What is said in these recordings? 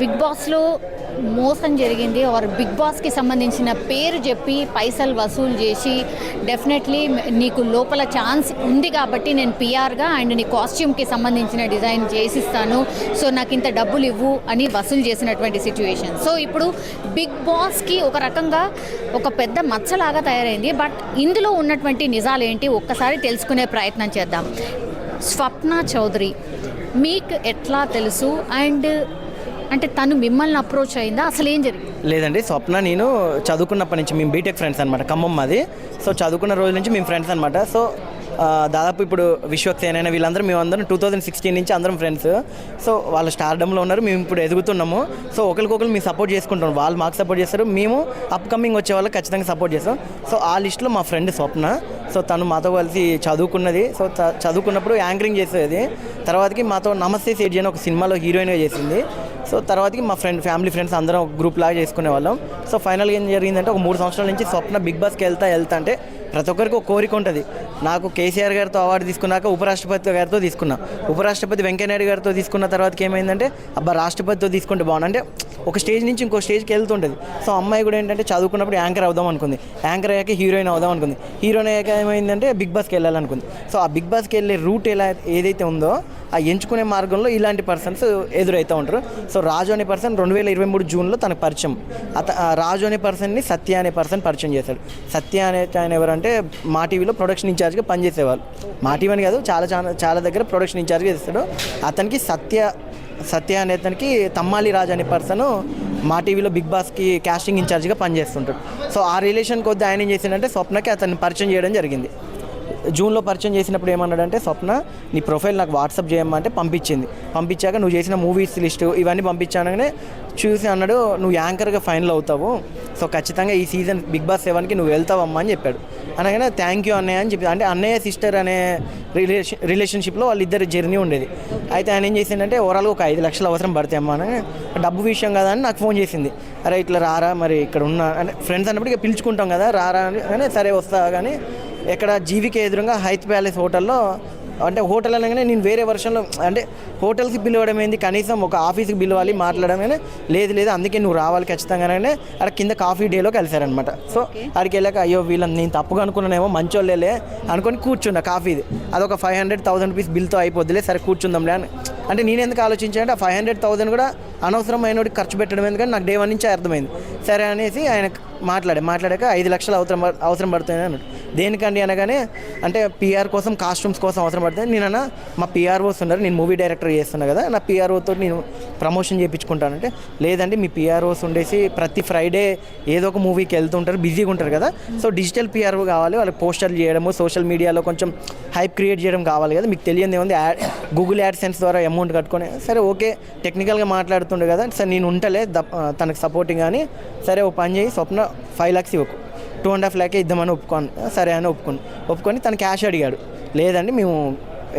Big బాస్లో మోసం జరిగింది ఆర్ బిగ్ బాస్కి సంబంధించిన పేరు చెప్పి పైసలు వసూలు చేసి డెఫినెట్లీ నీకు లోపల ఛాన్స్ ఉంది కాబట్టి నేను పిఆర్గా అండ్ నీ కాస్ట్యూమ్కి సంబంధించిన డిజైన్ చేసిస్తాను, సో నాకు ఇంత డబ్బులు ఇవ్వు అని వసూలు చేసినటువంటి సిచ్యువేషన్. సో ఇప్పుడు బిగ్ బాస్కి ఒక రకంగా ఒక పెద్ద మచ్చలాగా తయారైంది. బట్ ఇందులో ఉన్నటువంటి నిజాలు ఏంటి ఒక్కసారి తెలుసుకునే ప్రయత్నం చేద్దాం. స్వప్న చౌదరి మీకు ఎట్లా తెలుసు అండ్ అంటే తను మిమ్మల్ని అప్రోచ్ అయిందా, అసలు ఏం జరిగింది? లేదండి, స్వప్న నేను చదువుకున్నప్పటి నుంచి మేము బీటెక్ ఫ్రెండ్స్ అనమాట, ఖమ్మం మాది. సో చదువుకున్న రోజుల నుంచి మేము ఫ్రెండ్స్ అనమాట. సో దాదాపు ఇప్పుడు విశ్వక్సేన వీళ్ళందరూ మేమందరం 2016 నుంచి అందరం ఫ్రెండ్స్. సో వాళ్ళు స్టార్డమ్లో ఉన్నారు, మేము ఇప్పుడు ఎదుగుతున్నాము. సో ఒకరికొకరు మేము సపోర్ట్ చేసుకుంటాం, వాళ్ళు మాకు సపోర్ట్ చేస్తారు, మేము అప్కమింగ్ వచ్చే వాళ్ళకి ఖచ్చితంగా సపోర్ట్ చేస్తాం. సో ఆ లిస్ట్లో మా ఫ్రెండ్ స్వప్న. సో తను మాతో కలిసి చదువుకున్నది. సో చదువుకున్నప్పుడు యాంకరింగ్ చేసేది. తర్వాతకి మాతో నమస్తే సేఠ్ అని ఒక సినిమాలో హీరోయిన్గా చేసింది. సో తర్వాతకి మా ఫ్యామిలీ ఫ్రెండ్స్ అందరం ఒక గ్రూప్ లాగా చేసుకునే వాళ్ళం. సో ఫైనల్గా ఏం జరిగిందంటే ఒక 3 సంవత్సరాల నుంచి స్వప్న బిగ్ బాస్కి వెళ్తా అంటే ప్రతి ఒక్కరికి ఒక కోరిక ఉంటుంది. నాకు కేసీఆర్ గారితో అవార్డు తీసుకున్నాక ఉపరాష్ట్రపతి గారితో తీసుకున్నా. ఉపరాష్ట్రపతి వెంకయ్యనాయుడు గారితో తీసుకున్న తర్వాతకి ఏమైందంటే అబ్బా రాష్ట్రపతితో తీసుకుంటే బాగుంది అంటే ఒక స్టేజ్ నుంచి ఇంకో స్టేజ్కి వెళ్తుంటుంది. సో అమ్మాయి కూడా ఏంటంటే చదువుకున్నప్పుడు యాంకర్ అవుదాం అనుకుంది, యాంకర్ అయ్యాక హీరోయిన్ అవుదాం అనుకుంది, హీరోయిన్ అయ్యాక ఏమైందంటే బిగ్ బాస్కి వెళ్ళాలనుకుంది. సో ఆ బిగ్ బాస్కి వెళ్ళే రూట్ ఏదైతే ఉందో ఆ ఎంచుకునే మార్గంలో ఇలాంటి పర్సన్స్ ఎదురవుతూ ఉంటారు. సో రాజు అనే పర్సన్ 2023 జూన్లో తనకు పరిచయం. రాజు అనే పర్సన్ని సత్య అనే పర్సన్ పరిచయం చేశాడు. సత్య అనే ఆయన ఎవరంటే మా టీవీలో ప్రొడక్షన్ ఇన్ఛార్జ్గా పనిచేసేవాళ్ళు. మా టీవీ అని కాదు, చాలా దగ్గర ప్రొడక్షన్ ఇన్ఛార్జ్గా చేస్తాడు. అతనికి సత్య అనే అతనికి తమ్మాలి రాజు అనే పర్సన్ మా టీవీలో బిగ్ బాస్కి కాస్టింగ్ ఇన్ఛార్జ్గా పనిచేస్తుంటాడు. సో ఆ రిలేషన్ కొద్ది ఆయన ఏం చేసిందంటే స్వప్నకి అతన్ని పరిచయం చేయడం జరిగింది. జూన్లో పరిచయం చేసినప్పుడు ఏమన్నాడంటే స్వప్న నీ ప్రొఫైల్ నాకు వాట్సాప్ చేయమంటే పంపించాక నువ్వు చేసిన మూవీస్ లిస్టు ఇవన్నీ పంపించానగానే చూసి అన్నాడు నువ్వు యాంకర్గా ఫైనల్ అవుతావు, సో ఖచ్చితంగా ఈ సీజన్ బిగ్ బాస్ 7కి నువ్వు వెళ్తావమ్మా అని చెప్పాడు. అనగానే థ్యాంక్ యూ అన్నయ్య అని చెప్పి, అంటే అన్నయ్య సిస్టర్ అనే రిలేషన్షిప్లో వాళ్ళిద్దరి జర్నీ ఉండేది. అయితే ఆయన ఏం చేసిందంటే ఓవరాల్గా ఒక 5 లక్షలు అవసరం పడతాయి అమ్మా అని, డబ్బు విషయం కదా అని నాకు ఫోన్ చేసింది. అరే ఇట్లా రారా మరి ఇక్కడ ఉన్నా అంటే ఫ్రెండ్స్ అన్నప్పుడు ఇక పిలుచుకుంటాం కదా రారా అని, సరే వస్తా కానీ ఎక్కడ జీవికి ఎదురుగా హైత్ ప్యాలెస్ హోటల్లో, అంటే హోటల్ అనగానే నేను వేరే వర్షన్లో అంటే హోటల్కి పిలవడం ఏంది, కనీసం ఒక ఆఫీస్కి పిలవాలి మాట్లాడగానే లేదు అందుకే నువ్వు రావాలి ఖచ్చితంగానే అక్కడ కింద కాఫీ డేలో కలిసారనమాట. సో అక్కడికి వెళ్ళాక అయ్యో వీళ్ళని నేను తప్పుగా అనుకున్నానేమో మంచోళ్ళే అనుకొని కూర్చున్నా. కాఫీది అదొక 500,000 రూపీస్ బిల్తో అయిపోద్దిలే, సరే కూర్చుందాంలే అని. అంటే నేను ఎందుకు ఆలోచించానంటే ఆ 500,000 కూడా అనవసరమైన ఖర్చు పెట్టడం ఎందుకంటే నాకు డే 1 నుంచి అర్థమైంది. సరే అనేసి ఆయన మాట్లాడాక 5 లక్షలు అవసరం పడుతుంది అన్నాడు. దేనికండి అనగానే అంటే పిఆర్ కోసం కాస్ట్యూమ్స్ కోసం అవసరం పడుతుంది. నేనన్నా మా పిఆర్ఓస్ ఉన్నారు, నేను మూవీ డైరెక్టర్ చేస్తున్నా కదా, నా పిఆర్ఓతో నేను ప్రమోషన్ చేయించుకుంటానంటే లేదండి మీ పిఆర్ఓస్ ఉండేసి ప్రతి ఫ్రైడే ఏదో ఒక మూవీకి వెళ్తుంటారు, బిజీగా ఉంటారు కదా, సో డిజిటల్ పిఆర్ఓ కావాలి, వాళ్ళకి పోస్టర్లు చేయడము సోషల్ మీడియాలో కొంచెం హైప్ క్రియేట్ చేయడం కావాలి కదా, మీకు తెలియదు ఏముంది గూగుల్ యాడ్సెన్స్ ద్వారా అమౌంట్ కట్టుకొని సరే ఓకే టెక్నికల్గా మాట్లాడుతుండే కదా, సరే నేను ఉంటలే తనకు సపోర్టింగ్ అని, సరే ఓ పని చేయి స్వప్న 5 lakhs ఇవ్వకు 2.5 lakh ఇద్దామని సరే అని ఒప్పుకొని తను క్యాష్ అడిగాడు. లేదండి మేము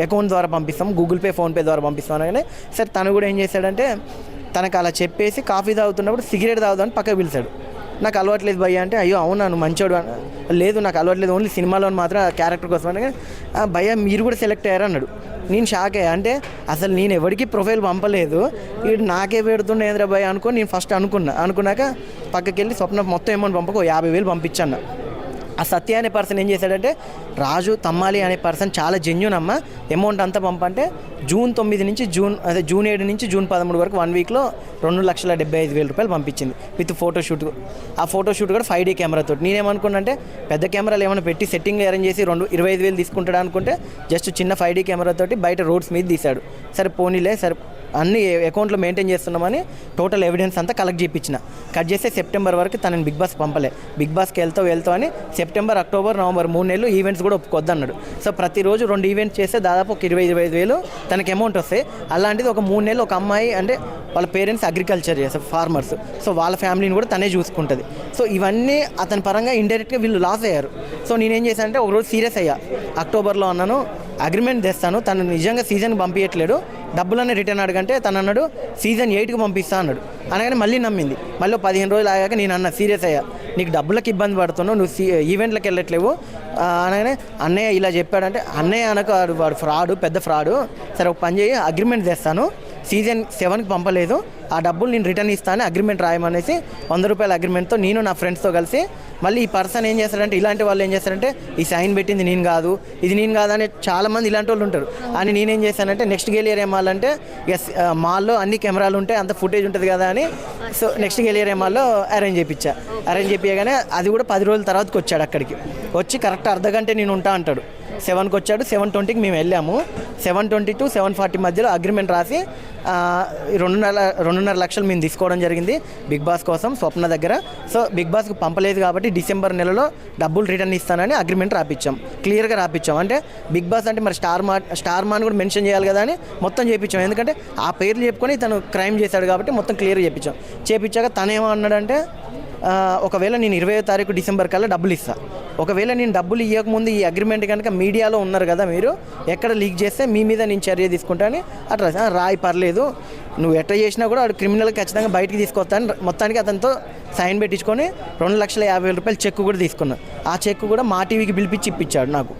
అకౌంట్ ద్వారా పంపిస్తాం, గూగుల్ పే ఫోన్పే ద్వారా పంపిస్తాం అనగానే సరే తను కూడా ఏం చేశాడంటే తనకు అలా చెప్పేసి కాఫీ తాగుతున్నప్పుడు సిగరెట్ తాగుదామని పక్కకు పిలిచాడు. నాకు అలవాట్లేదు భయ్య అంటే అయ్యో అవునా నువ్వు మంచోడు, లేదు నాకు అలవాట్లేదు ఓన్లీ సినిమాలో మాత్రం క్యారెక్టర్ కోసం అనగానే భయ్య మీరు కూడా సెలెక్ట్ అయ్యారు అన్నాడు. నేను షాక్ అయ్యా, అంటే అసలు నేను ఎవరికి ప్రొఫైల్ పంపలేదు, వీడు నాకే పెడుతుండే ఏంద్రా భయ్య అనుకొని నేను ఫస్ట్ అనుకున్నాక పక్కకి వెళ్ళి స్వప్న మొత్తం అమౌంట్ పంపకు 50,000 పంపించాను. ఆ సత్య అనే పర్సన్ ఏం చేశాడంటే రాజు తమ్మాలి అనే పర్సన్ చాలా జెన్యూన్ అమ్మ అమౌంట్ అంతా పంపంటే జూన్ 9 నుంచి జూన్ 7 నుంచి జూన్ 13 వరకు 1 వీక్లో 2,75,000 రూపాయలు పంపించింది విత్ ఫోటోషూట్. ఆ ఫోటోషూట్ కూడా 5D కెమెరాతో. నేనేమనుకున్నా అంటే పెద్ద కెమెరాలు ఏమైనా పెట్టి సెట్టింగ్ అరేంజ్ చేసి 25,000 తీసుకుంటాడు అనుకుంటే జస్ట్ చిన్న 5D కెమెరాతోటి బయట రోడ్స్ మీద తీశాడు. సరే పోనీలే సరే అన్ని అకౌంట్లో మెయింటైన్ చేస్తున్నామని టోటల్ ఎవిడెన్స్ అంతా కలెక్ట్ చేయించిన. కట్ చేస్తే సెప్టెంబర్ వరకు తనని బిగ్ బాస్ పంపలే. బిగ్ బాస్కి వెళ్తావు అని సెప్టెంబర్ అక్టోబర్ నవంబర్ 3 నెలలు ఈవెంట్స్ కూడా ఒప్పుకొద్దన్నాడు. సో ప్రతిరోజు 2 ఈవెంట్స్ చేస్తే దాదాపు ఒక 20,000 తనకి అమౌంట్ వస్తాయి. అలాంటిది ఒక 3 నెలలు ఒక అమ్మాయి అంటే వాళ్ళ పేరెంట్స్ అగ్రికల్చర్ చేస్తారు ఫార్మర్స్, సో వాళ్ళ ఫ్యామిలీని కూడా తనే చూసుకుంటుంది. సో ఇవన్నీ అతని పరంగా ఇండైరెక్ట్గా వీళ్ళు లాస్ అయ్యారు. సో నేనేం చేశాను అంటే ఒకరోజు సీరియస్ అయ్యా, అక్టోబర్లో అన్నాను అగ్రిమెంట్ తెస్తాను, తను నిజంగా సీజన్కి పంపించట్లేడు డబ్బులన్నీ రిటర్న్ అడగంటే తను అన్నాడు సీజన్ 8కి పంపిస్తా అన్నాడు. అనగానే మళ్ళీ నమ్మింది. మళ్ళీ 15 రోజులు ఆగాక నేను అన్న సీరియస్ అయ్యా, నీకు డబ్బులకు ఇబ్బంది పడుతున్నావు, నువ్వు ఈవెంట్లకు వెళ్ళట్లేవు అనగానే అన్నయ్య ఇలా చెప్పాడంటే అన్నయ్య అనక వాడు ఫ్రాడు, పెద్ద ఫ్రాడు, సరే ఒక పని చేయి అగ్రిమెంట్ తెస్తాను సీజన్ 7కి పంపలేదు, ఆ డబ్బులు నేను రిటర్న్ ఇస్తాను అగ్రిమెంట్ రాయమనేసి 100 రూపాయల అగ్రిమెంట్తో నేను నా ఫ్రెండ్స్తో కలిసి మళ్ళీ ఈ పర్సన్ ఏం చేస్తారంటే, ఇలాంటి వాళ్ళు ఏం చేస్తారంటే ఈ సైన్ పెట్టింది నేను కాదు, ఇది నేను కాదు అని చాలామంది ఇలాంటి వాళ్ళు ఉంటారు. అని నేనేం చేశానంటే నెక్స్ట్ గెలియర్ ఏమాలంటే ఎస్ మాల్లో అన్ని కెమెరాలు ఉంటాయి, అంత ఫుటేజ్ ఉంటుంది కదా అని సో నెక్స్ట్ గెలియర్ ఏమాల్లో అరేంజ్ చేయించగానే అది కూడా 10 రోజుల తర్వాతకి వచ్చాడు. అక్కడికి వచ్చి కరెక్ట్ అర్ధగంట నేను ఉంటా అంటాడు. 7కి వచ్చాడు, 7:20కి మేము వెళ్ళాము. 7:20 to 7:40 మధ్యలో అగ్రిమెంట్ రాసి 2.5 లక్షలు మేము తీసుకోవడం జరిగింది బిగ్ బాస్ కోసం స్వప్న దగ్గర. సో బిగ్ బాస్కి పంపలేదు కాబట్టి డిసెంబర్ నెలలో డబ్బులు రిటర్న్ ఇస్తానని అగ్రిమెంట్ రాపించాం, క్లియర్గా రాపించాం. అంటే బిగ్ బాస్ అంటే మరి స్టార్ మాన్ కూడా మెన్షన్ చేయాలి కదా అని మొత్తం చేయించాం. ఎందుకంటే ఆ పేర్లు చెప్పుకొని తను క్రైమ్ చేశాడు కాబట్టి మొత్తం క్లియర్గా చేయించాక తను ఏమన్నాడంటే ఒకవేళ నేను 20వ తారీఖు డిసెంబర్ కల్లా డబ్బులు ఇస్తాను, ఒకవేళ నేను డబ్బులు ఇవ్వకముందు ఈ అగ్రిమెంట్ కనుక మీడియాలో ఉన్నారు కదా మీరు ఎక్కడ లీక్ చేస్తే మీ మీద నేను చర్య తీసుకుంటాను అట్లా రాయి పర్లేదు, నువ్వు ఎట్లా చేసినా కూడా వాడు క్రిమినల్ ఖచ్చితంగా బయటికి తీసుకొస్తాను. మొత్తానికి అతనితో సైన్ పెట్టించుకొని 2,50,000 రూపాయలు చెక్ కూడా తీసుకున్నాను. ఆ చెక్ కూడా మా టీవీకి పిలిపించి ఇప్పించాడు నాకు,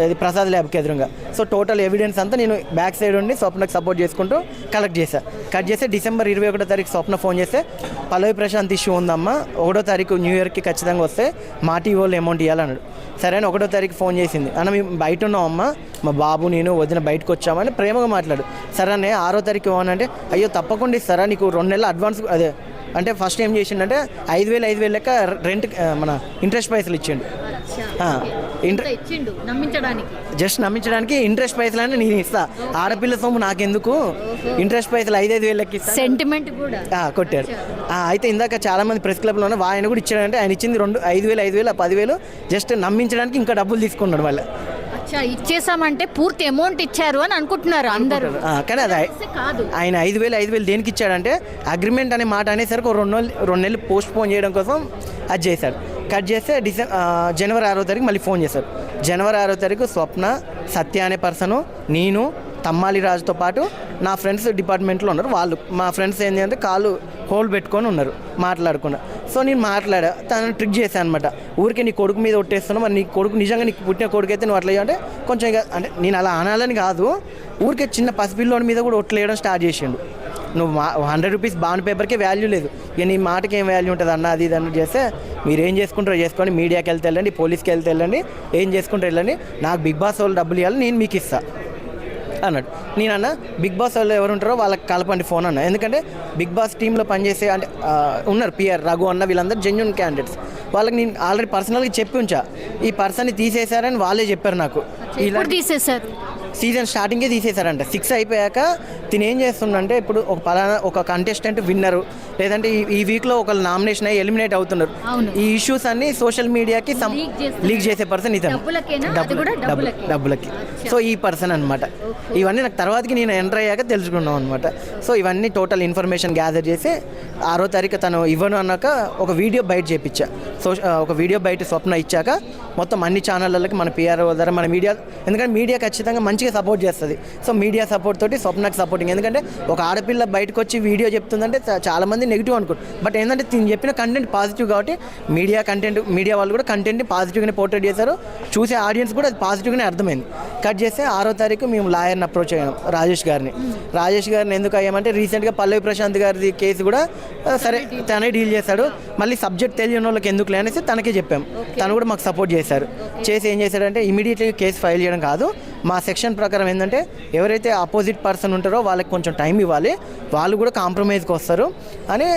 అది ప్రసాద్ ల్యాబ్కి ఎదురుగా. సో టోటల్ ఎవిడెన్స్ అంతా నేను బ్యాక్ సైడ్ ఉండి స్వప్నకు సపోర్ట్ చేసుకుంటూ కట్ చేస్తే డిసెంబర్ 21వ తారీఖు స్వప్న ఫోన్ చేస్తే పల్లవి ప్రశాంత్ ఇష్యూ ఉందమ్మా, 1వ తారీఖు న్యూ ఇయర్కి ఖచ్చితంగా వస్తే మా టీవీ వాళ్ళు అమౌంట్ ఇవ్వాలన్నాడు. సరే అని 1వ తారీఖు ఫోన్ చేసింది, అన్న మేము బయట ఉన్నామమ్మా, మా బాబు నేను వదిన బయటకు వచ్చామని ప్రేమగా మాట్లాడు. సరే అనే 6వ తారీఖు ఇవ్వనంటే అయ్యో తప్పకుండా ఇస్తారా, నీకు 2 నెలలు అడ్వాన్స్ అదే అంటే ఫస్ట్ ఏం చేసిండంటే 5,000 లెక్క రెంట్ మన ఇంట్రెస్ట్ పైసలు ఇచ్చిండు. జస్ట్ నమ్మించడానికి ఇంట్రెస్ట్ పైసలు అని నేను ఇస్తా, ఆడపిల్ల సొమ్ము నాకెందుకు, ఇంట్రెస్ట్ పైసలు 5,000 లెక్క ఇస్తా సెంటిమెంట్ కూడా కొట్టారు. అయితే ఇందాక చాలా మంది ప్రెస్ క్లబ్లో ఉన్న ఆయన కూడా ఇచ్చాడంటే ఆయన ఇచ్చింది 5,000 10,000 జస్ట్ నమ్మించడానికి ఇంకా డబ్బులు తీసుకున్నాడు మళ్ళీ. ఇచ్చేసామంటే పూర్తి అమౌంట్ ఇచ్చారు అని అనుకుంటున్నారు అందరూ, కానీ అది కాదు. ఆయన 5,000 దేనికి ఇచ్చాడంటే అగ్రిమెంట్ అనే మాట అనేసరికి 2 నెలలు పోస్ట్ పోన్ చేయడం కోసం అది చేశాడు. కట్ చేస్తే జనవరి 6వ తారీఖు మళ్ళీ ఫోన్ చేశారు. జనవరి 6వ తారీఖు స్వప్న, సత్య అనే పర్సను, నేను, తమ్మాలి రాజుతో పాటు నా ఫ్రెండ్స్ డిపార్ట్మెంట్లో ఉన్నారు. వాళ్ళు మా ఫ్రెండ్స్ ఏంటి అంటే కాళ్ళు హోల్డ్ పెట్టుకొని ఉన్నారు మాట్లాడకుండా. సో నేను మాట్లాడా, తనని ట్రిక్ చేశాను అనమాట. ఊరికే నీ కొడుకు మీద ఒట్టేస్తున్నావు, మరి నీ కొడుకు నిజంగా నీకు పుట్టిన కొడుకు అయితే నువ్వు అట్లా అంటే కొంచెం అంటే నేను అలా అనాలని కాదు, ఊరికే చిన్న పసిపిల్లోని మీద కూడా ఒట్లేయడం స్టార్ట్ చేసిండు. నువ్వు 100 రూపీస్ బాండ్ పేపర్కే వాల్యూ లేదు, ఇక నీ మాటకి ఏం వాల్యూ ఉంటుంది అన్న అది ఇది అన్నట్టు చేస్తే మీరు ఏం చేసుకుంటారో చేసుకోండి, మీడియాకి వెళ్తే వెళ్ళండి, పోలీస్కి వెళ్తే వెళ్ళండి, ఏం చేసుకుంటారో వెళ్ళండి, నాకు బిగ్ బాస్ వాళ్ళు డబ్బులు ఇవ్వాలి, నేను మీకు ఇస్తాను అన్నాడు. నేనన్నా బిగ్ బాస్ వాళ్ళు ఎవరు ఉంటారో వాళ్ళకి కలపండి ఫోన్ అన్న, ఎందుకంటే బిగ్ బాస్ టీంలో పనిచేసే అంటే ఉన్నారు పిఆర్ రఘు అన్న, వీళ్ళందరూ జెన్యూన్ క్యాండిడేట్స్. వాళ్ళకి నేను ఆల్రెడీ పర్సనల్గా చెప్పి ఉంచా, ఈ పర్సన్ని తీసేశారని వాళ్ళే చెప్పారు నాకు. ఇలా తీసేశారు, సీజన్ స్టార్టింగే తీసేశారంట. 6 అయిపోయాక తిని ఏం చేస్తుందంటే ఇప్పుడు ఒక కంటెస్టెంట్ విన్నరు లేదంటే ఈ వీక్లో ఒక నామినేషన్ అయ్యి ఎలిమినేట్ అవుతున్నారు. ఈ ఇష్యూస్ అన్ని సోషల్ మీడియాకి లీక్ చేసే పర్సన్ ఇతను, డబ్బులకి. సో ఈ పర్సన్ అనమాట. ఇవన్నీ నాకు తర్వాతకి నేను ఎంటర్ అయ్యాక తెలుసుకున్నాం అనమాట. సో ఇవన్నీ టోటల్ ఇన్ఫర్మేషన్ గ్యాదర్ చేసి 6వ తారీఖు తను ఇవ్వను అన్నాక ఒక వీడియో బయట చేయించా. ఒక వీడియో బయట స్వప్న ఇచ్చాక మొత్తం అన్ని ఛానళ్ళకి మన పిఆర్ఓ ద్వారా మన మీడియా, ఎందుకంటే మీడియా ఖచ్చితంగా మంచిగా సపోర్ట్ చేస్తుంది. సో మీడియా సపోర్ట్ తోటి స్వప్నకి సపోర్టింగ్, ఎందుకంటే ఒక ఆడపిల్ల బయటకు వచ్చి వీడియో చెప్తుందంటే చాలామంది నెగిటివ్ అనుకుంటారు. బట్ ఏంటంటే నేను చెప్పిన కంటెంట్ పాజిటివ్ కాబట్టి మీడియా వాళ్ళు కూడా కంటెంట్ని పాజిటివ్గానే పోర్ట్రేట్ చేశారు, చూసే ఆడియన్స్ కూడా అది పాజిటివ్గానే అర్థమైంది. కట్ చేస్తే 6వ తారీఖు మేము లాయర్ని అప్రోచ్ అయ్యాం, రాజేష్ గారిని ఎందుకు అయ్యామంటే రీసెంట్గా పల్లవి ప్రశాంత్ గారి కేసు కూడా సరే తనే డీల్ చేశాడు, మళ్ళీ సబ్జెక్ట్ తెలియని వాళ్ళకి ఎందుకు అనేసి తనకే చెప్పాం. తను కూడా మాకు సపోర్ట్ చేశారు. చేసి ఏం చేశాడంటే ఇమీడియట్లీ కేసు ఫైల్ చేయడం కాదు, మా సెక్షన్ ప్రకారం ఏంటంటే ఎవరైతే అపోజిట్ పర్సన్ ఉంటారో వాళ్ళకి కొంచెం టైం ఇవ్వాలి, వాళ్ళు కూడా కాంప్రమైజ్కి వస్తారు అని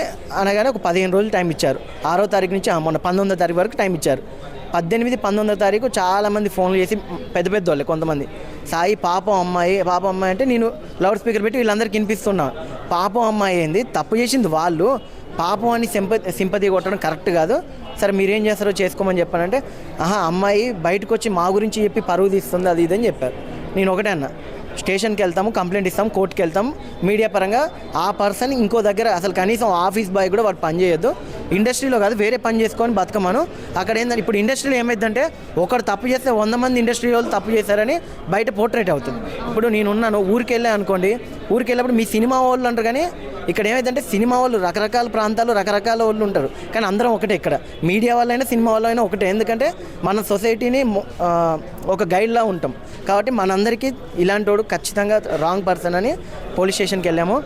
అనగానే ఒక 15 రోజులు టైం ఇచ్చారు. 6వ తారీఖు నుంచి మొన్న 19వ తారీఖు వరకు టైం ఇచ్చారు. 18, 19వ తారీఖు చాలామంది ఫోన్లు చేసి పెద్ద వాళ్ళే కొంతమంది సాయి పాపం అమ్మాయి అంటే నేను లౌడ్ స్పీకర్ పెట్టి వీళ్ళందరికీ వినిపిస్తున్నా, పాపం అమ్మాయి ఏంది తప్పు చేసింది వాళ్ళు, పాపం అని సింపతి కొట్టడం కరెక్ట్ కాదు, సరే మీరేం చేస్తారో చేసుకోమని చెప్పానంటే అమ్మాయి బయటకు వచ్చి మా గురించి చెప్పి పరువు తీస్తుంది అది ఇదని చెప్పారు. నేను ఒకటే అన్న, స్టేషన్కి వెళ్తాము, కంప్లైంట్ ఇస్తాము, కోర్టుకి వెళ్తాం, మీడియా పరంగా ఆ పర్సన్ ఇంకో దగ్గర అసలు కనీసం ఆఫీస్ బాయ్ కూడా వాడు పని చేయొద్దు, ఇండస్ట్రీలో కాదు వేరే పని చేసుకొని బతకమను. అక్కడ ఏంటంటే ఇప్పుడు ఇండస్ట్రీలో ఏమైందంటే ఒకరు తప్పు చేస్తే 100 మంది ఇండస్ట్రీ వాళ్ళు తప్పు చేశారని బయట పోర్ట్రేట్ అవుతుంది. ఇప్పుడు నేనున్నాను ఊరికి వెళ్ళా అనుకోండి, ఊరికి వెళ్ళినప్పుడు మీ సినిమా వాళ్ళు అంటారు, కానీ ఇక్కడ ఏమైందంటే సినిమా వాళ్ళు రకరకాల ప్రాంతాల్లో రకరకాల వాళ్ళు ఉంటారు, కానీ అందరం ఒకటే. ఇక్కడ మీడియా వాళ్ళైనా సినిమా వాళ్ళైనా ఒకటే, ఎందుకంటే మన సొసైటీని ఒక గైడ్లా ఉంటాం కాబట్టి మనందరికీ ఇలాంటి వాడు ఖచ్చితంగా రాంగ్ పర్సన్ అని పోలీస్ స్టేషన్కి వెళ్ళాము.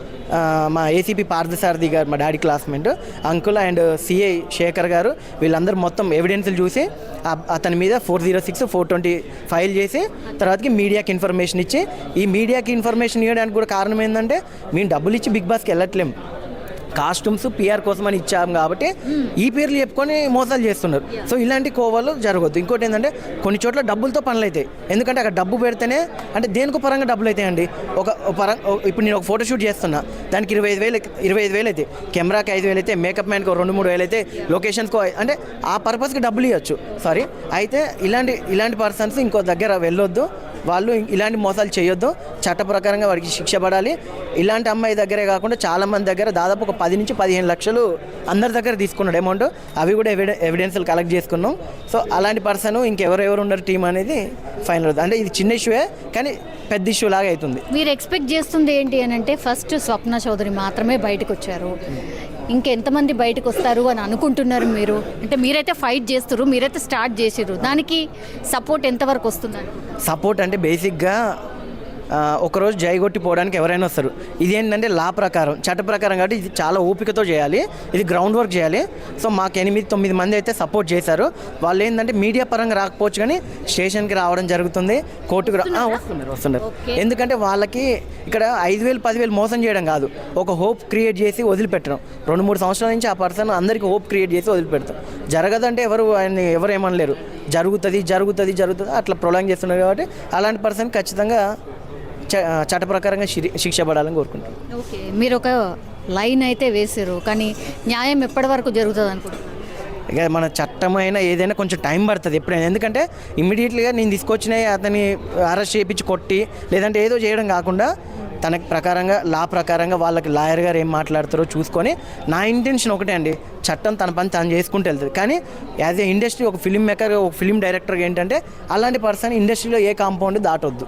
మా ఏసీపీ పార్థసారథి గారు మా daddy classmate uncle and CI Sekhar గారు వీళ్ళందరూ మొత్తం ఎవిడెన్స్లు చూసి అతని మీద 406, 420 ఫైల్ చేసి తర్వాతకి మీడియాకి ఇన్ఫర్మేషన్ ఇచ్చి, ఈ మీడియాకి ఇన్ఫర్మేషన్ ఇవ్వడానికి కూడా కారణం ఏంటంటే మేము డబ్బులు ఇచ్చి బిగ్ బాస్కి వెళ్ళట్లేము, కాస్ట్యూమ్స్ పిఆర్ కోసం అని ఇచ్చాము కాబట్టి ఈ పేర్లు చెప్పుకొని మోసాలు చేస్తున్నారు. సో ఇలాంటి కోవాలు జరగద్దు. ఇంకోటి ఏంటంటే కొన్ని చోట్ల డబ్బులతో పనులు అవుతాయి. ఎందుకంటే అక్కడ డబ్బు పెడితేనే అంటే దేనికో పరంగా డబ్బులు అవుతాయండి. ఇప్పుడు నేను ఒక ఫోటోషూట్ చేస్తున్నా, దానికి 25,000 అయితే, కెమెరాకి 5,000 అయితే, మేకప్ మ్యాన్కి 2-3 అయితే, లొకేషన్స్కో అంటే ఆ పర్పస్కి డబ్బులు ఇవ్వచ్చు. అయితే ఇలాంటి పర్సన్స్ ఇంకో దగ్గర వెళ్ళొద్దు, వాళ్ళు ఇలాంటి మోసాలు చేయొద్దు, చట్ట ప్రకారంగా వాడికి శిక్ష పడాలి. ఇలాంటి అమ్మాయి దగ్గరే కాకుండా చాలామంది దగ్గర దాదాపు ఒక 10 నుంచి 15 లక్షలు అందరి దగ్గర తీసుకున్నాడు అమౌంట్. అవి కూడా ఎవిడెన్స్లు కలెక్ట్ చేసుకున్నాం. సో అలాంటి పర్సన్ ఇంకెవరెవరు ఉన్నారు టీం అనేది ఫైనల్ అవుతుంది. అంటే ఇది చిన్న ఇష్యూయే కానీ పెద్ద ఇష్యూ లాగా అవుతుంది. మీరు ఎక్స్పెక్ట్ చేస్తుంది ఏంటి అని అంటే, ఫస్ట్ స్వప్న చౌదరి మాత్రమే బయటకు వచ్చారు, ఇంకెంతమంది బయటకు వస్తారు అని అనుకుంటున్నారు మీరు? అంటే మీరైతే ఫైట్ చేస్తారు, మీరైతే స్టార్ట్ చేసిర్రు, దానికి సపోర్ట్ ఎంతవరకు వస్తుందండి? సపోర్ట్ అంటే బేసిక్గా ఒకరోజు జైగొట్టి పోవడానికి ఎవరైనా వస్తారు. ఇది ఏంటంటే లా ప్రకారం, చట్ట ప్రకారం కాబట్టి ఇది చాలా ఓపికతో చేయాలి, ఇది గ్రౌండ్ వర్క్ చేయాలి. సో మాకు 8-9 మంది అయితే సపోర్ట్ చేశారు. వాళ్ళు ఏంటంటే మీడియా పరంగా రాకపోవచ్చు కానీ స్టేషన్కి రావడం జరుగుతుంది, కోర్టుకు వస్తున్నారు. ఎందుకంటే వాళ్ళకి ఇక్కడ 5,000, 10,000 మోసం చేయడం కాదు, ఒక హోప్ క్రియేట్ చేసి వదిలిపెట్టడం. 2-3 సంవత్సరాల నుంచి ఆ పర్సన్ అందరికీ హోప్ క్రియేట్ చేసి వదిలిపెడతాం. జరగదంటే ఎవరు ఏమనలేరు, జరుగుతుంది అట్లా ప్రొలాంగ్ చేస్తున్నారు. కాబట్టి అలాంటి పర్సన్ ఖచ్చితంగా చట్ట ప్రకారంగా శిక్ష పడాలని కోరుకుంటున్నాను. ఓకే, మీరు ఒక లైన్ అయితే వేసారు, కానీ న్యాయం ఎప్పటి వరకు జరుగుతుంది అనుకుంటున్నారు? ఇక మన చట్టమైన ఏదైనా కొంచెం టైం పడుతుంది ఎప్పుడైనా. ఎందుకంటే ఇమ్మీడియట్లీగా నేను తీసుకొచ్చినవి అతన్ని అరెస్ట్ చేయించి కొట్టి లేదంటే ఏదో చేయడం కాకుండా తనకి ప్రకారంగా లా ప్రకారంగా వాళ్ళకి లాయర్ గారు ఏం మాట్లాడతారో చూసుకొని, నా ఇంటెన్షన్ ఒకటే అండి, చట్టం తన పని తను చేసుకుంటూ వెళ్తుంది. కానీ యాజ్ ఏ ఇండస్ట్రీ, ఒక ఫిల్మ్ మేకర్, ఒక ఫిల్మ్ డైరెక్టర్గా ఏంటంటే అలాంటి పర్సన్ ఇండస్ట్రీలో ఏ కాంపౌండ్ దాటొద్దు,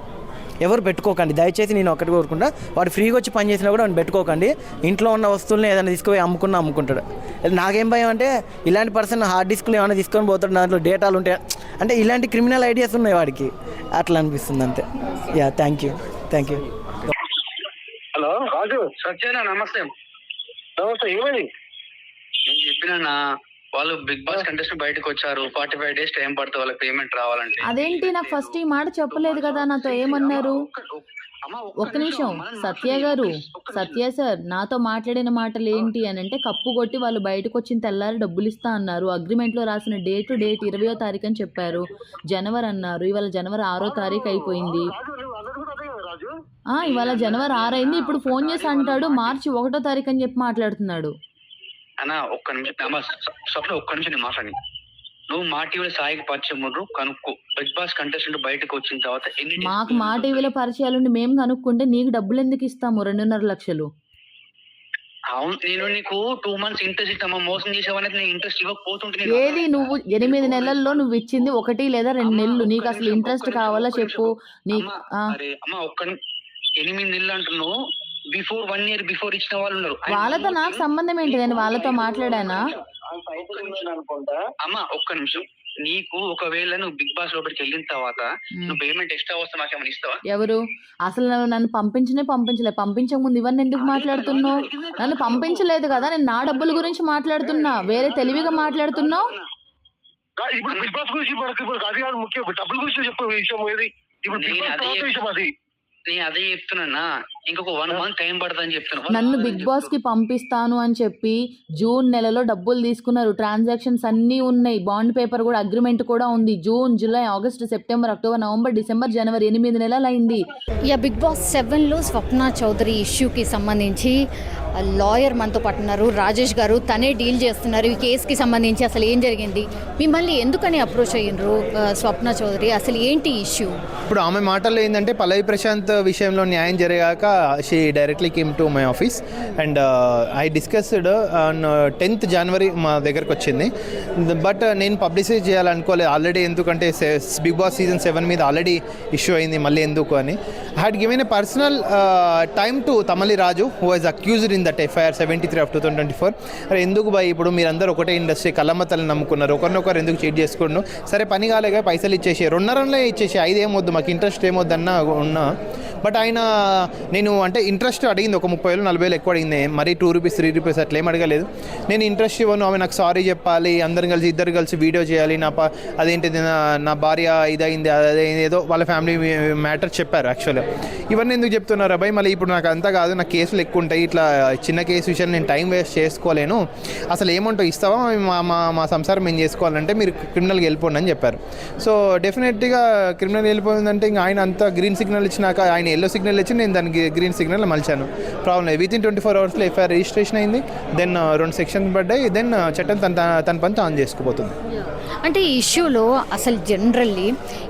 ఎవరు పెట్టుకోకండి దయచేసి. నేను ఒకటి కోరుకుంటా, వాడు ఫ్రీగా వచ్చి పని చేసినా కూడా వాడిని పెట్టుకోకండి. ఇంట్లో ఉన్న వస్తువులను ఏదైనా తీసుకుపోయి అమ్ముకుంటాడు. నాకేం భయం అంటే ఇలాంటి పర్సన్ హార్డ్ డిస్క్లు ఏమైనా తీసుకొని పోతాడు, దాంట్లో డేటాలు ఉంటాయి అంటే ఇలాంటి క్రిమినల్ ఐడియాస్ ఉన్నాయి వాడికి, అట్లా అనిపిస్తుంది అంతే. Yeah, thank you. హలో రాజు. సత్యేనా? నమస్తే. ఏమైంది? నేను చెప్పినా వాళ్ళు బిగ్ బాస్ కంటెస్టెంట్ బయటకు వచ్చారు, 45 days టైం పడుతుంది వాళ్ళకి పేమెంట్ రావాలంటే. అదేంటి నాకు ఫస్ట్ ఈ మాట చెప్పలేదు కదా, నాతో ఏమన్నారు? ఒక్క నిమిషం సత్య గారు, సత్య సార్ నాతో మాట్లాడిన మాటలు ఏంటి అని అంటే, కప్పు కొట్టి వాళ్ళు బయటకు వచ్చిన తెల్లారి డబ్బులు ఇస్తా అన్నారు, అగ్రిమెంట్లో రాసిన డేట్ 20వ తారీఖు అని చెప్పారు, జనవరి అన్నారు, ఇవాళ జనవరి 6వ తారీఖు అయిపోయింది. ఇవాళ జనవరి 6 అయింది, ఇప్పుడు ఫోన్ చేసి అంటాడు మార్చి 1వ తారీఖు అని చెప్పి మాట్లాడుతున్నాడు. అన్నా ఒక్క నిమిషం స్వప్న, ఒక్క నిమిషం నేను మాట్లాడి. నువ్వు మా టీవీలో సాయికి పరిచయం ముందు కనుక్కో, బిగ్ బాస్ కంటెస్టెంట్ బయటకు వచ్చిన తర్వాత మాకు మా టీవీలో పరిచయాలుండి మేము కనుక్కుంటే నీకు డబ్బులు ఎందుకు ఇస్తాము? 2.5 లక్షలు. అవును, నేను నీకు 2 months ఇంట్రెస్ట్ ఇస్తామా, మోసం చేసావనేది నేను ఇంట్రెస్ట్ ఇవ్వకపోతుంటే. ఏది నువ్వు 8 నెలల్లో నువ్వు ఇచ్చింది 1 లేదా 2 నెలలు, నీకు అసలు ఇంట్రెస్ట్ కావాలా చెప్పు. నీకు అమ్మ ఒక్క 8 నెలలు అంటున్నావు, బిఫోర్ 1 year బిఫోర్ ఇచ్చిన వాళ్ళు ఉన్నారు. వాళ్ళతో నాకు సంబంధం ఏంటి? నేను వాళ్ళతో మాట్లాడానా? అమ్మ ఒక్క నిమిషం, నీకు ఒకవేళ నువ్వు బిగ్ బాస్ లోపలికి వెళ్ళిన తర్వాత నువ్వు పేమెంట్ ఎక్స్ట్రా వస్తే నాకేమైనా ఇస్తావా? ఎవరు అసలు నన్ను పంపించే ముందు ఇవన్నీ ఎందుకు మాట్లాడుతున్నావు? నన్ను పంపించలేదు కదా, నేను నా డబ్బుల గురించి మాట్లాడుతున్నా, వేరే తెలివిగా మాట్లాడుతున్నావు. ఇప్పుడు బిగ్ బాస్ గురించి అది కాదు ముఖ్యం, డబ్బుల గురించి చెప్పే విషయం ఏది? ఇప్పుడు విషయం అది నేను అదే చెప్తున్నా, ఇంకొక 1 month టైం పడుతుందని చెప్తున్నా. నన్ను బిగ్ బాస్ కి పంపిస్తాను అని చెప్పి జూన్ నెలలో డబ్బులు తీసుకున్నారు, ట్రాన్సాక్షన్స్ అన్నీ ఉన్నాయి, బాండ్ పేపర్ కూడా, అగ్రిమెంట్ కూడా ఉంది. June, July, August, September, October, November, December, జనవరి 8 నెలలు అయింది. బిగ్ బాస్ 7లో స్వప్న చౌదరి ఇష్యూకి సంబంధించి లాయర్ మనతో పాటు ఉన్నారు, రాజేష్ గారు, తనే డీల్ చేస్తున్నారు ఈ కేసుకి సంబంధించి. అసలు ఏం జరిగింది, మిమ్మల్ని ఎందుకని అప్రోచ్ అయ్యిండ్రు స్వప్న చౌదరి, అసలు ఏంటి ఇష్యూ? ఇప్పుడు ఆమె మాటల్లో ఏంటంటే పల్లవి ప్రశాంత్ విషయంలో న్యాయం జరిగాక she directly came to my office and I discussed on 10th January మా దగ్గరకు వచ్చింది. బట్ నేను పబ్లిసైజ్ చేయాలనుకోలేదు ఆల్రెడీ, ఎందుకంటే బిగ్ బాస్ సీజన్ 7 మీద ఆల్రెడీ ఇష్యూ అయింది, మళ్ళీ ఎందుకు అని. I had given a personal time to Tamali Raju, who was accused in that FIR 73 of 2024. అరే ఎందుకు బాయ్ ఇప్పుడు మీరందరూ ఒకటే ఇండస్ట్రీ కళ్ళమ్మతల్ని నమ్ముకున్నారు, ఒకరినొకరు ఎందుకు చీట్ చేసుకున్నాను, సరే పని కాలేగా పైసలు ఇచ్చేసి 2.5 రోజులే ఇచ్చేసి 5 ఏమొద్దు మాకు ఇంట్రెస్ట్ ఏమొద్దన్నా ఉన్నా. బట్ ఆయన నేను అంటే ఇంట్రెస్ట్ అడిగింది ఒక 30,000 40,000 ఎక్కువ అడిగింది, మరీ 2 రూపీస్ 3 రూపీస్ అట్లా ఏం అడగలేదు. నేను ఇంట్రెస్ట్ ఇవ్వను, ఆమె నాకు సారీ చెప్పాలి, ఇద్దరు కలిసి వీడియో చేయాలి, అదేంటిది నా భార్య ఇదైంది అదే ఏదో వాళ్ళ ఫ్యామిలీ మ్యాటర్ చెప్పారు. యాక్చువల్గా ఇవన్నీ ఎందుకు చెప్తున్నారు అబ్బాయి, మళ్ళీ ఇప్పుడు నాకు అంతా కాదు, నాకు కేసులు ఎక్కువ ఉంటాయి, ఇట్లా చిన్న కేసు విషయాన్ని నేను టైం వేస్ట్ చేసుకోలేను, అసలు ఏమంటావు ఇస్తావా, మా సంసారం మేము చేసుకోవాలంటే మీరు క్రిమినల్కి వెళ్ళిపోండి అని చెప్పారు. సో డెఫినెట్గా క్రిమినల్ వెళ్ళిపోయిందంటే ఇంకా ఆయన అంతా గ్రీన్ సిగ్నల్ ఇచ్చినాక ఆయన ఎల్లో సిగ్నల్ ఇచ్చి నేను దానికి గ్రీన్ సిగ్నల్ మలిచాను. ప్రాబ్లం లేదు, వితిన్ 24 అవర్స్లో ఎఫ్ఐఆర్ రిజిస్ట్రేషన్ అయింది, దెన్ 2 సెక్షన్స్ పడ్డాయి, దెన్ చట్టం తన పని తాను చేసుకుపోతుంది. అంటే ఈ ఇష్యూలో అసలు జనరల్లీ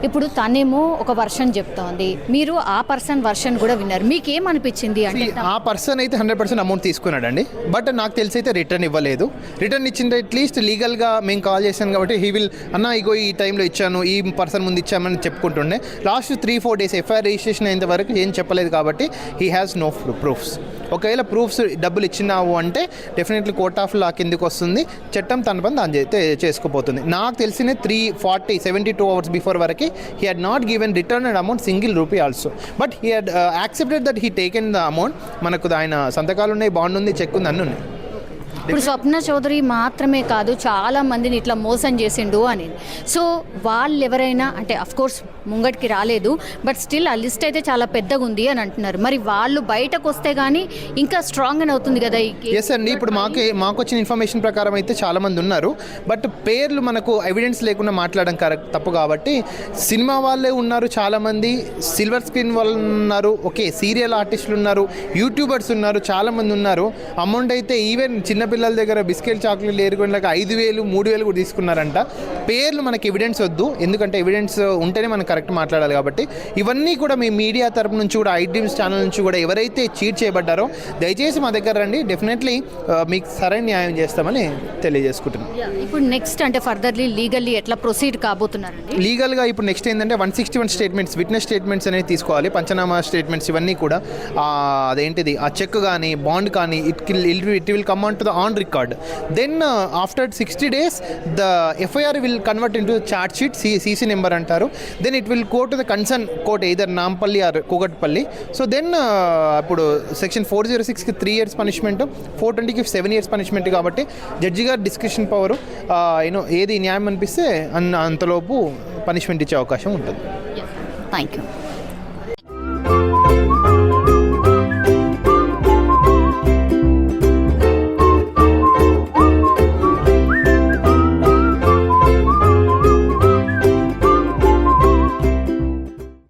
ఇప్పుడు తనేమో ఒక వర్షన్ చెప్తోంది, మీరు ఆ పర్సన్ వర్షన్ కూడా విన్నారు, మీకేమనిపించింది అంటే? ఆ పర్సన్ అయితే 100% అమౌంట్ తీసుకున్నాడండి, బట్ నాకు తెలిసి అయితే రిటర్న్ ఇవ్వలేదు. రిటర్న్ ఇచ్చింది అట్లీస్ట్ లీగల్గా మేము కాల్ చేశాను కాబట్టి హీ విల్ అన్న ఇగో ఈ టైంలో ఇచ్చాను, ఈ పర్సన్ ముందు ఇచ్చామని చెప్పుకుంటుండే. లాస్ట్ 3-4 డేస్ ఎఫ్ఐఆర్ రిజిస్ట్రేషన్ అయినంత వరకు ఏం చెప్పలేదు కాబట్టి హీ హ్యాస్ నో ప్రూఫ్స్. ఒకవేళ ప్రూఫ్స్ డబ్బులు ఇచ్చినావు అంటే డెఫినెట్లీ కోర్ట్ ఆఫ్ లా కిందకి వస్తుంది, చట్టం తన పని దాని చేసుకుపోతుంది. నాకు తెలిసిన 72 అవర్స్ బిఫోర్ వరకు he had not given return amount single rupee also, but he had accepted that he taken the amount. మనకు ఆయన సంతకాలు ఉన్నాయి, బాండ్ ఉంది, చెక్ ఉంది, అన్నీ ఉన్నాయి. ఇప్పుడు స్వప్న చౌదరి మాత్రమే కాదు చాలా మందిని ఇట్లా మోసం చేసిండు అని. సో వాళ్ళు ఎవరైనా అంటే అఫ్కోర్స్ ముంగటికి రాలేదు, బట్ స్టిల్ ఆ లిస్ట్ అయితే చాలా పెద్దగా ఉంది అని అంటున్నారు. మరి వాళ్ళు బయటకు వస్తే కానీ ఇంకా స్ట్రాంగ్ అని అవుతుంది కదా. ఎస్ అండి, ఇప్పుడు మాకు వచ్చిన ఇన్ఫర్మేషన్ ప్రకారం అయితే చాలామంది ఉన్నారు, బట్ పేర్లు మనకు ఎవిడెన్స్ లేకుండా మాట్లాడడం తప్పు కాబట్టి సినిమా వాళ్ళే ఉన్నారు, చాలామంది సిల్వర్ స్క్రీన్ వాళ్ళు ఉన్నారు, ఓకే సీరియల్ ఆర్టిస్టులు ఉన్నారు, యూట్యూబర్స్ ఉన్నారు, చాలామంది ఉన్నారు. అమౌంట్ అయితే ఈవెన్ చిన్నపిల్లల దగ్గర బిస్కెట్ చాక్లెట్లు ఏరుకునేలాగా 5,000 3,000 కూడా తీసుకున్నారంట. పేర్లు మనకి ఎవిడెన్స్ వద్దు, ఎందుకంటే ఎవిడెన్స్ ఉంటేనే మనం కరెక్ట్ మాట్లాడాలి కాబట్టి ఇవన్నీ కూడా మీ మీడియా తరపు నుంచి కూడా ఐడ్రీమ్స్ ఛానల్ నుంచి కూడా ఎవరైతే చీట్ చేయబడ్డారో దయచేసి మా దగ్గర రండి, డెఫినెట్లీ మీకు సరైన న్యాయం చేస్తామని తెలియజేసుకుంటున్నాం. ఇప్పుడు నెక్స్ట్ అంటే ఫర్దర్లీ లీగల్లీ ఎట్లా ప్రొసీడ్ కాబోతున్నారండి? లీగల్గా ఇప్పుడు నెక్స్ట్ ఏంటంటే 161 స్టేట్మెంట్స్, విట్నెస్ స్టేట్మెంట్స్ అనేది తీసుకోవాలి, పంచనామా స్టేట్మెంట్స్ ఇవన్నీ కూడా. అదేంటిది ఆ చెక్ కానీ బాండ్ కానీ it will come on to the on record. Then after 60 days the FIR will convert in to charge sheet, CC number అంటారు. Then it will go to the concern court either Nampally or Kukatpally. So then ఇప్పుడు section 406కి 3 years punishment, 420కి 7 years punishment కాబట్టి judge గారు description power ఏది న్యాయం అనిపిస్తే అంతలోపు పనిష్మెంట్ ఇచ్చే అవకాశం ఉంటుంది. Thank you.